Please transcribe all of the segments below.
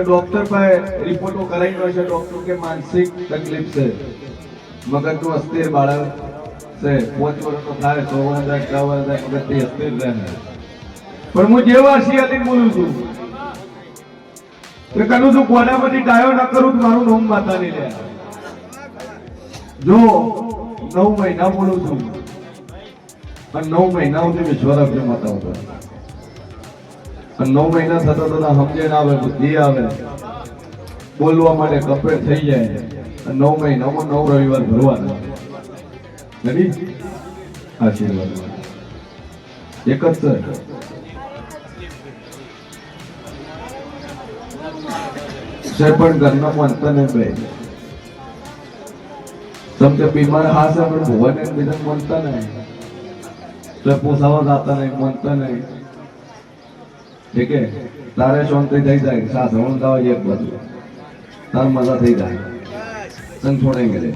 doctor पर रिपोर्टो कराई डॉक्टर के मानसिक तकलीफ से मगज नु अस्थिर बाळक से 5 વર્ષનો થાય 100 વર્ષ 10 વર્ષ મગજ થી अस्थिर રહે પણ હું જેવા શિયાલી બોલું છું કે કનું તું કોનામાંથી ડાયો ન કરું મારું નામ માતા નહીં લે જો 9 મહિના બોલું છું અને 9 મહિના સુધી વિશ્વાસ આપજો માતા ઉપર અને 9 મહિના થતા થતા સમજે ના આવે બુદ્ધિ આવે બોલવા માટે કમ્પ્લીટ થઈ જાય અને 9 મહિનામાં 9 રવિવાર ભરવાના નથી આશીર્વાદ એક જ છે પણ ઘરના માનતા નહીં ભાઈ સમજે બીમાર હાથ આપણે ભગવાન બીજા માનતા નહીં તો પોસાવા જાતા નહીં માનતા નહીં ઠીક હે તારે શાંતિ થઈ જાય સાસણ ગાવા એક બાજુ તાર મજા થઈ જાય સંગ છોડેંગે રે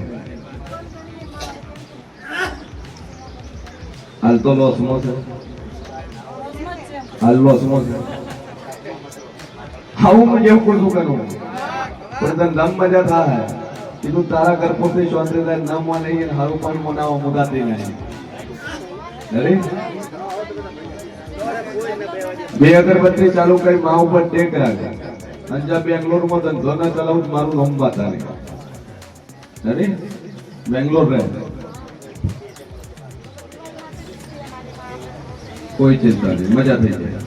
હાલ તો લોસમાં છે હાલ લોસમાં છે આવું હું જેવું કરું કરું પણ દમ મજા થાય કીધું તારા ઘર પોતે શાંતિ થાય ન મને હારું પણ મનાવો મુદાતી નહીં અરે બે અગરબત્તી ચાલુ કરી મા ઉપર ટેક રાખે અંજા બેંગ્લોર માં ધંધો ના ચલાવું મારું નામ બાતા નહીં અરે બેંગ્લોર રહે કોઈ ચિંતા નહીં મજા થઈ જાય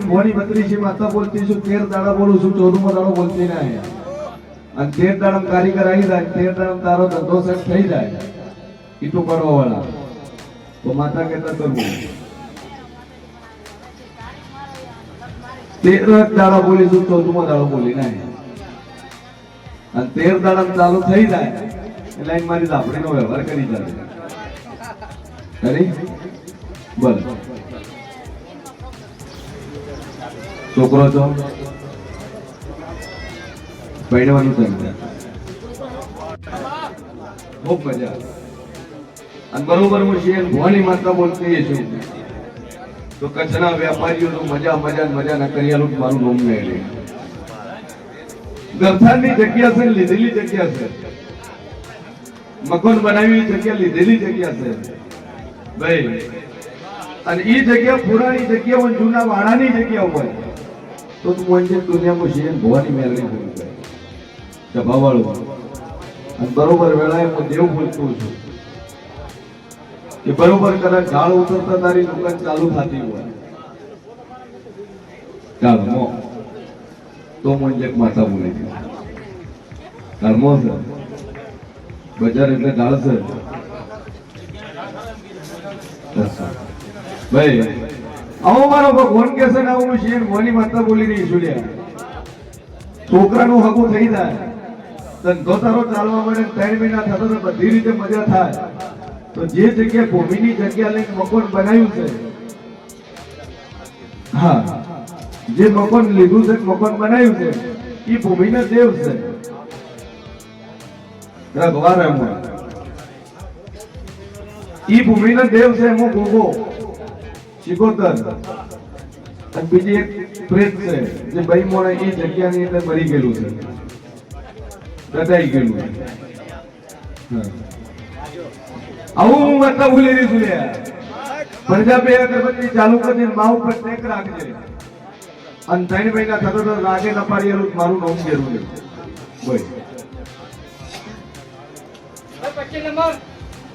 મોની બત્રીસી માતા બોલતી છું 13 દાડા બોલું છું 14મો દાડો બોલતી નહીં અને 13 દાડા કારીગર આવી જાય 13 દાડા તારો ધંધો સેટ થઈ જાય ઈટું કરવા વાળા તો માતા કહેતા કરવું 13 દાડા બોલીશું 14મો દાડો બોલી નહીં અને 13 દાડા ચાલુ થઈ જાય એટલે મારી લાપડીનો વ્યવહાર કરી જાય ખરી બોલ છોકરો છો પૈણવાનું તમને ખૂબ મજા અને બરોબર હું શિયન ભવાની માતા બોલતી છું તો કચ્છના વેપારીઓ મજા મજા મજા ના કર્યાલું મારું નામ નહીં ગરથાની જગ્યા છે લીધેલી જગ્યા છે મકાન બનાવી જગ્યા લીધેલી જગ્યા છે ભાઈ અને એ જગ્યા પુરાણી જગ્યા હોય જૂના વાડાની જગ્યા હોય તો તું મને દુનિયામાં શિયન ભવાની મેળવી કરું સભાવાળો અને બરોબર વેળાએ હું દેવ બોલતું છું કે બરોબર કદાચ ઝાડ ઉતરતા તારી દુકાન ચાલુ થતી હોય ચાલો તો મને એક માતા બોલી છે ધર્મો છે બજાર એટલે ઢાળ છે ભાઈ આવો મારો ભગવાન કે છે ને આવું શિયન ભવાની માતા બોલી રહી છું છોકરાનું હગું થઈ જાય ધંધો તારો ચાલવા મળે 3 મહિના થતો તો બધી રીતે મજા થાય તો જે જગ્યાએ ભૂમિની જગ્યા લઈને મકાન બનાવ્યું છે હા જે મકાન લીધું છે મકાન બનાવ્યું છે એ ભૂમિના દેવ છે રઘવા રમવા એ ભૂમિના દેવ છે એમાં ગોગો શિકોતર અને બીજી એક પ્રેત છે જે ભાઈ મોણે એ જગ્યાની અંદર મરી ગયેલું છે દટાઈ ગયેલું આવું હું વાર્તા ભૂલી રહી છું પંજાબી અગરબત્તી ચાલુ કરીને મા ઉપર ટેક રાખજે અને 3 મહિના થતો તો રાગે ન પાડેલું મારું નામ ઘેરું છે બોય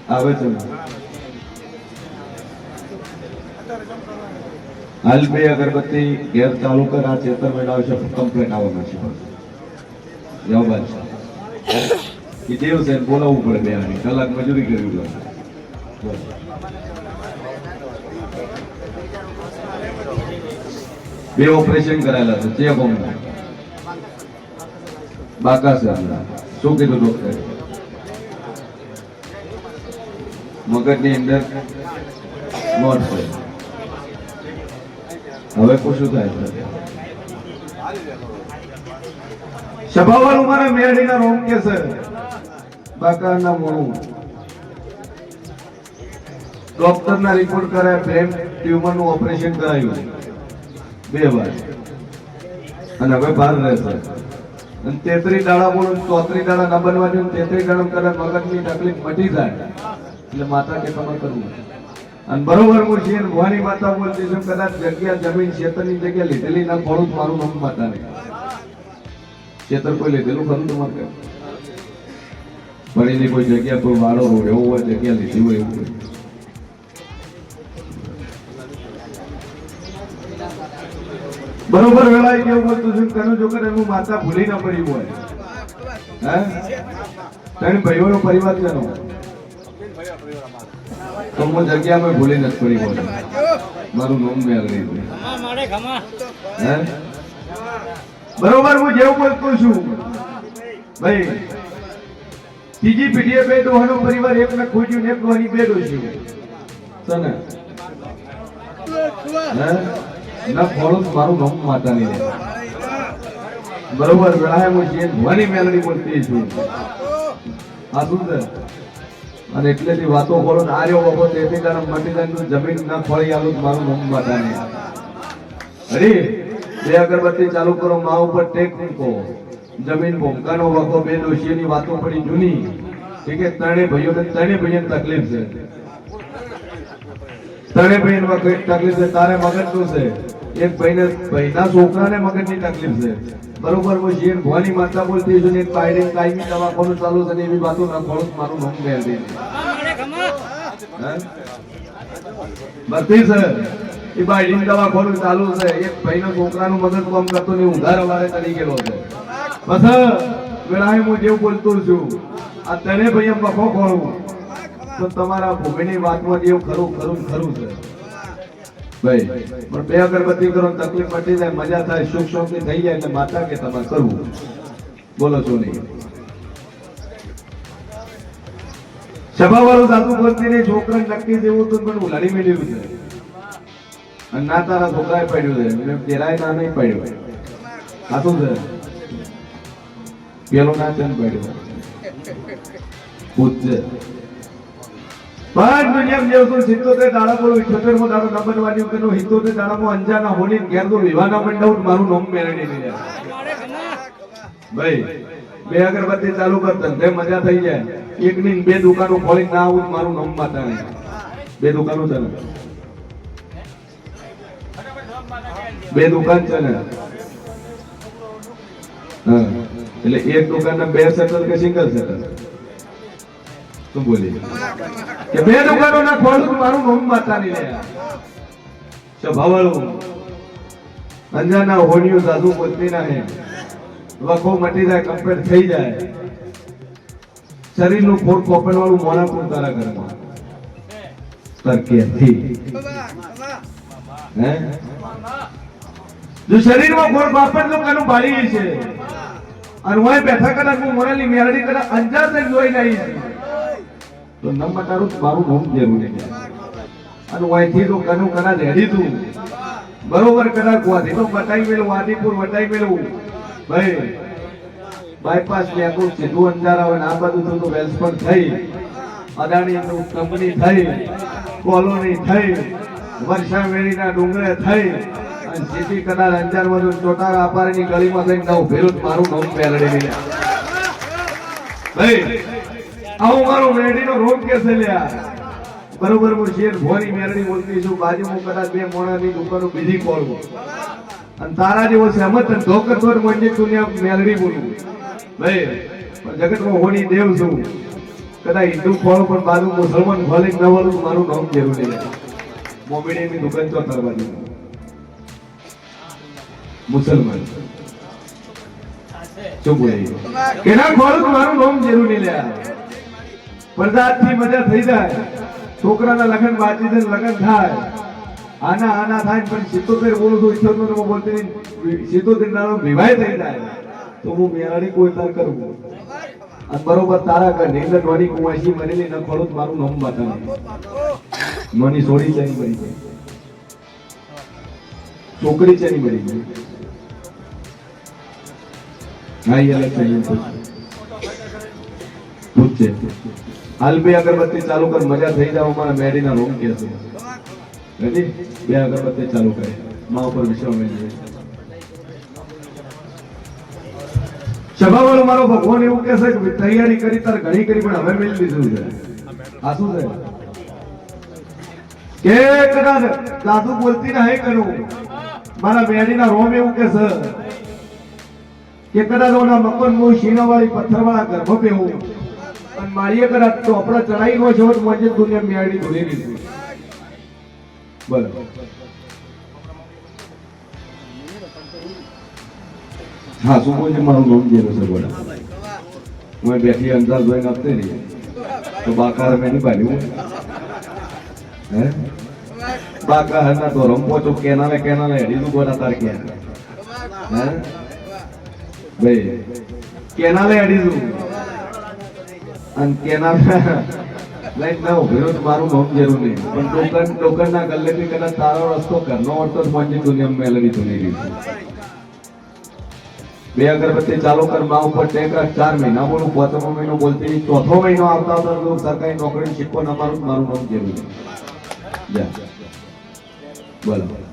આવે છે હાલ બે અગરબત્તી ઘેર ચાલુ કર આ ચેતર મેળા આવશે કમ્પ્લેટ આવવાનું છે જવાબ છે એ દેવ છે બોલાવવું પડે બે આની કલાક મજૂરી કરવી પડે બે ઓપરેશન કરાયેલા છે ચેપ બાકા છે શું કીધું ડોક્ટરે મગજની અંદર નોટ છે હવે શું થાય છે સભાવાળું મારા મેરડીના રોમ કે છે બાકાના મોણું ડોક્ટરના રિપોર્ટ કરાય બ્રેન ટ્યુમરનું ઓપરેશન કરાયું 2 વાર અને હવે બહાર રહેશે અને 33 દાડા બોલું 34 દાડા ન બનવાનું 33 દાડા કદાચ મગજની તકલીફ મટી જાય એટલે માતા કે તમારે કરવું અને બરોબર હું છીએ ભવાની માતા બોલતી છું કદાચ જગ્યા જમીન ક્ષેત્રની જગ્યા લીધેલી ના ખોડું મારું નામ માતા નહીં ક્ષેત્ર કોઈ લીધેલું ખરું તમારે ભણેલી કોઈ જગ્યા કોઈ વાળો હોય એવું હોય જગ્યા લીધી હોય એવું હોય બરોબર વેળાએ કેવું બોલતું છું તેનું જો કરે હું માતા ભૂલી ના પડી હોય હે ત્રણ ભાઈઓનો પરિવાર છે તો હું જગ્યામાં ભૂલી નથી પડી હોય મારું નામ મેળવી હે બરોબર હું જેવું બોલતો છું ભાઈ ત્રીજી પેઢીએ 2 ડોહાનો પરિવાર એક ને ખોજ્યું ને એક ડોહાની 2 ડોસ્યું સને હે ના ફોડો મારું નામ માતાની રે બરોબર વેળાએ હું જે ભવાની મેલડી બોલતી છું આ શું છે અને એટલેથી વાતો બોલો ને આર્યો બાબો તેથી કારણ મટીદાનનું જમીન ના ફળી આલું મારું નામ માતાની અરે 2 અગરબત્તી ચાલુ કરો મા ઉપર ટેક મૂકો જમીન ભોંકાનો વખો 2 ડોશીની વાતો પડી જૂની ઠીક છે ત્રણેય ભાઈઓને તકલીફ છે ત્રણેય ભાઈને તકલીફ છે તારે મગજ શું છે એક ભાઈના છોકરાને મગજની તકલીફ છે બરોબર હું જીએન ભવાની માતા બોલતી છું ને એક પાયડી કાયમી દવાખાનું ચાલુ છે ને એવી વાતો ના ખોડું મારું નામ મેળ દે બધી છે એ પાયડી દવાખાનું ચાલુ છે એક ભાઈના છોકરાનું મગજ કામ કરતો ને ઉધાર વાળે તરી ગયેલો છે બસ વેળાએ હું જેવું બોલતો છું આ તને ભાઈ એમ વખો ખોળું તો તમારા ભૂમિની વાતમાં જેવું ખરું છે ભાઈ પણ 2 અગરબત્તી કરો તકલીફ મટી જાય મજા થાય સુખ શાંતિ થઈ જાય એટલે માતા કે તમારે કરવું બોલો છો નહીં સભાવાળું દાદુ બોલતી નહીં છોકરા નક્કી જેવું તો પણ લડી મેળવ્યું છે અને ના તારા છોકરાએ પડ્યું છે મેં કેરાય ના નહીં પડ્યું આ શું છે પેલો ના ચંદ પડ્યો પૂછશે પણ દુનિયામાં જેવું 77 દાડા બોલું 78 મો દાડો ન બનવાની કે 77 દાડામાં અંજાના હોલી ઘેર તો વિવાહના મંડપ મારું નામ મેળવી દીધું ભાઈ 2 અગરબત્તી ચાલુ કર ધંધે મજા થઈ જાય એકની 2 દુકાનો ખોલી ના આવું મારું નામ માતા નહીં 2 દુકાનો ચાલે 2 દુકાન છે ને હા એટલે એક દુકાનના 2 સેટલ કે સિંગલ સેટલ તું બોલી કે 2 દુકાનો ના ખોલું મારું નામ માતાની લે સભાવાળું અંજાના હોનિયો સાધુ બોલતી ના હે વખો મટી જાય કમ્પ્લીટ થઈ જાય શરીરનું ફોડ કોપન વાળું મોણા પણ તારા ઘરમાં તરકેથી હે જો શરીરમાં ફોડ બાપન તો કાનું બાળી છે અને હું બેઠા કદાચ હું મોરાલી મેરડી કદાચ અંજાર તક જોઈ નહીં તો નંબર તારું મારું નામ જરૂરી છે અને અહીંથી તો કનું કદાચ હેડી તું બરોબર કદાચ વાધી તો બટાઈ મેળવું આદિપુર વટાઈ મેળવું ભાઈ બાયપાસ મેકું સીધું અંજાર આવે ને આ બધું તો વેલ્સ પણ થઈ અદાણી કંપની થઈ કોલોની થઈ વર્ષા વેળીના ડુંગરે થઈ અને સીધી કદાચ અંજાર માં ચોટારા અપારીની ગલીમાં થઈને નવ ભેરું મારું નામ મેળવી લીધા ભાઈ આવું મારું મેરડીનો રોગ કે છે લ્યા બરોબર હું શેર ભોરી મેરડી બોલતી છું બાજુમાં કદાચ 2 મોણાની દુકાનો બીજી ખોલવું અને તારા જેવો સહેમત અને ધોકર ધોર મંડી દુનિયા મેરડી બોલવું ભાઈ જગતમાં હોની દેવ છું કદાચ હિન્દુ ખોલું પણ બાજુ મુસલમાન ખોલી ન વળું મારું નામ જરૂરી છે મોમેડીની દુકાન તો કરવાની મુસલમાન શું બોલી કેના ખોલું મારું નામ જરૂરી લે પ્રજાથી મજા થઈ જાય છોકરાના લગ્ન બાજી છે લગ્ન થાય આના થાય પણ 77 બોલું છું 78 બોલતી 77 નાનો વિવાહ થઈ જાય તો હું મેરાડી કોઈ તાર કરું અને બરોબર તારા ઘર નીંદર વાળી કુવાસી મરેલી ન ખોડું મારું નામ બતાવે મની સોડી ચાની મરી ગઈ છોકરી ચાની મરી ગઈ હા એ અલગ થઈ ગયું પૂછશે હાલ બે અગરબત્તી ચાલુ કર મજા થઈ જાવ મારા મેડીના રૂમ કે છે રેડી બે અગરબત્તી ચાલુ કરે માં ઉપર વિશ્વાસ મેળવી સભાવાળો મારો ભગવાન એવું કહે છે કે તૈયારી કરી તાર ઘણી કરી પણ હવે મેળવી દીધું છે આ શું છે કે કદાચ દાદુ બોલતી નહીં કરું મારા બેડીના રોમ એવું કે છે કે કદાચ ઓના મકન મો શીનાવાળી પથ્થરવાળા ગર્ભ પેવું અને મારીએ કદાચ તો આપણે ચડાઈ નો છો તો મજે દુનિયા મેળી ધોલી દીધી બોલો હા શું બોલ છે મારું નામ જેવું છે બોલા હું બેઠી અંદાજ જોઈને આપતે નહીં તો બાકાર મેં નહીં પાડ્યું હે બાકા હરના તો રંપો તો કેનાલે હેડી નું બોલા તાર કે હે ભાઈ કેનાલે હેડી નું અને કેનાલ લાઈટ ના ઉભેરો તો મારું નામ જરૂર નહીં પણ ટોકન ના ગલ્લેથી કદાચ તારો રસ્તો કરનો હોતો તો મંજી દુનિયા મેલડી ધોની દીધી બે અગરબત્તી ચાલુ કર માં ઉપર ટેક 4 મહિના બોલું 5મો મહિનો બોલતી 4થો મહિનો આવતા આવતા સરકારી નોકરી શીખવા મારું નામ જરૂર જા બોલો